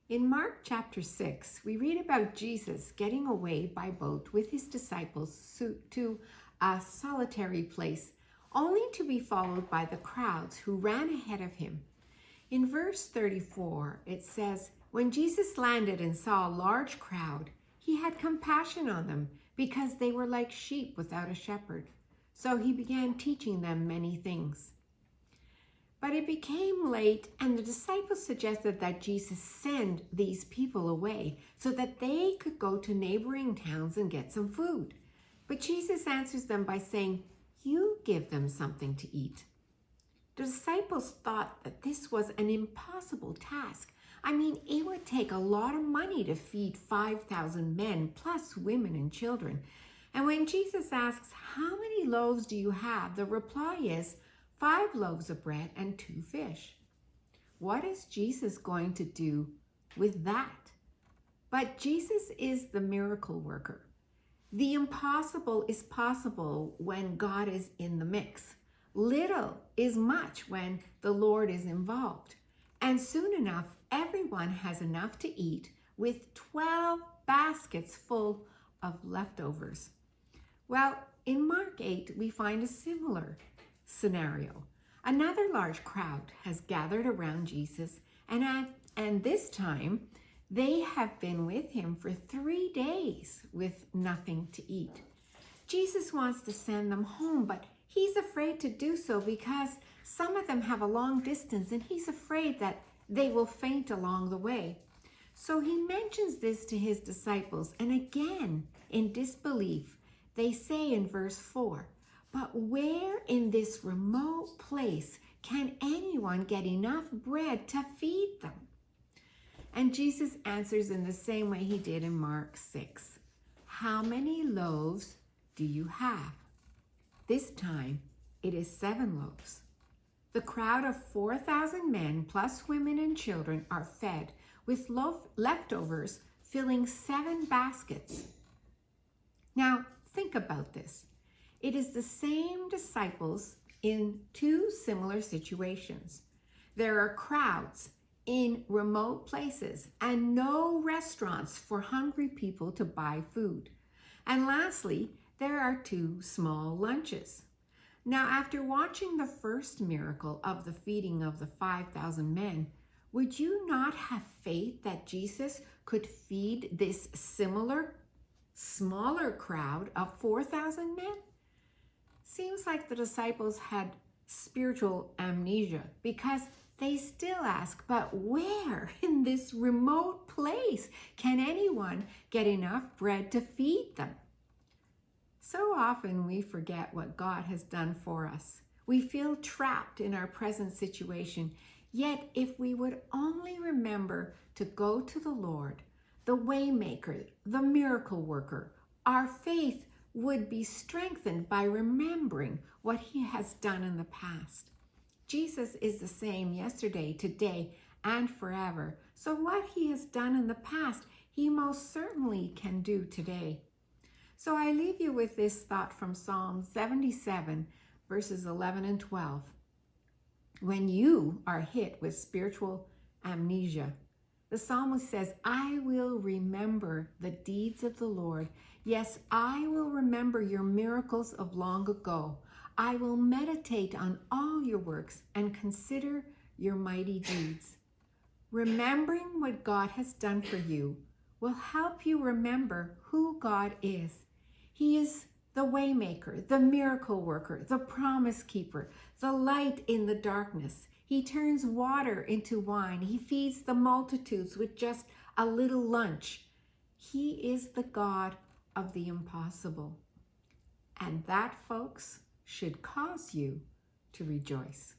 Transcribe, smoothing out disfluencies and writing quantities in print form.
In Mark chapter 6, we read about Jesus getting away by boat with his disciples to a solitary place, only to be followed by the crowds who ran ahead of him. In verse 34, it says, "When Jesus landed and saw a large crowd, he had compassion on them because they were like sheep without a shepherd. So he began teaching them many things." But it became late, and the disciples suggested that Jesus send these people away so that they could go to neighboring towns and get some food. But Jesus answers them by saying, "You give them something to eat." The disciples thought that this was an impossible task. I mean, it would take a lot of money to feed 5,000 men, plus women and children. And when Jesus asks, "How many loaves do you have?" the reply is, 5 loaves of bread and 2 fish. What is Jesus going to do with that? But Jesus is the miracle worker. The impossible is possible when God is in the mix. Little is much when the Lord is involved. And soon enough, everyone has enough to eat with 12 baskets full of leftovers. Well, in Mark 8, we find a similar scenario. Another large crowd has gathered around Jesus, and this time they have been with him for 3 days with nothing to eat. Jesus wants to send them home, but he's afraid to do so because some of them have a long distance and he's afraid that they will faint along the way. So he mentions this to his disciples, and again, in disbelief, they say in verse 4, "But where in this remote place can anyone get enough bread to feed them?" And Jesus answers in the same way he did in Mark 6. "How many loaves do you have?" This time, it is 7 loaves. The crowd of 4,000 men, plus women and children, are fed with leftovers filling 7 baskets. Now, think about this. It is the same disciples in 2 similar situations. There are crowds in remote places and no restaurants for hungry people to buy food. And lastly, there are 2 small lunches. Now, after watching the first miracle of the feeding of the 5,000 men, would you not have faith that Jesus could feed this similar, smaller crowd of 4,000 men? Seems like the disciples had spiritual amnesia because they still ask, "But where in this remote place can anyone get enough bread to feed them?" So often we forget what God has done for us. We feel trapped in our present situation. Yet if we would only remember to go to the Lord, the waymaker, the miracle worker, our faith would be strengthened by remembering what he has done in the past. Jesus is the same yesterday, today, and forever. So what he has done in the past, he most certainly can do today. So I leave you with this thought from Psalm 77, verses 11 and 12. When you are hit with spiritual amnesia, the psalmist says, "I will remember the deeds of the Lord. Yes, I will remember your miracles of long ago. I will meditate on all your works and consider your mighty deeds." Remembering what God has done for you will help you remember who God is. He is the waymaker, the miracle worker, the promise keeper, the light in the darkness. He turns water into wine. He feeds the multitudes with just a little lunch. He is the God of the impossible. And that, folks, should cause you to rejoice.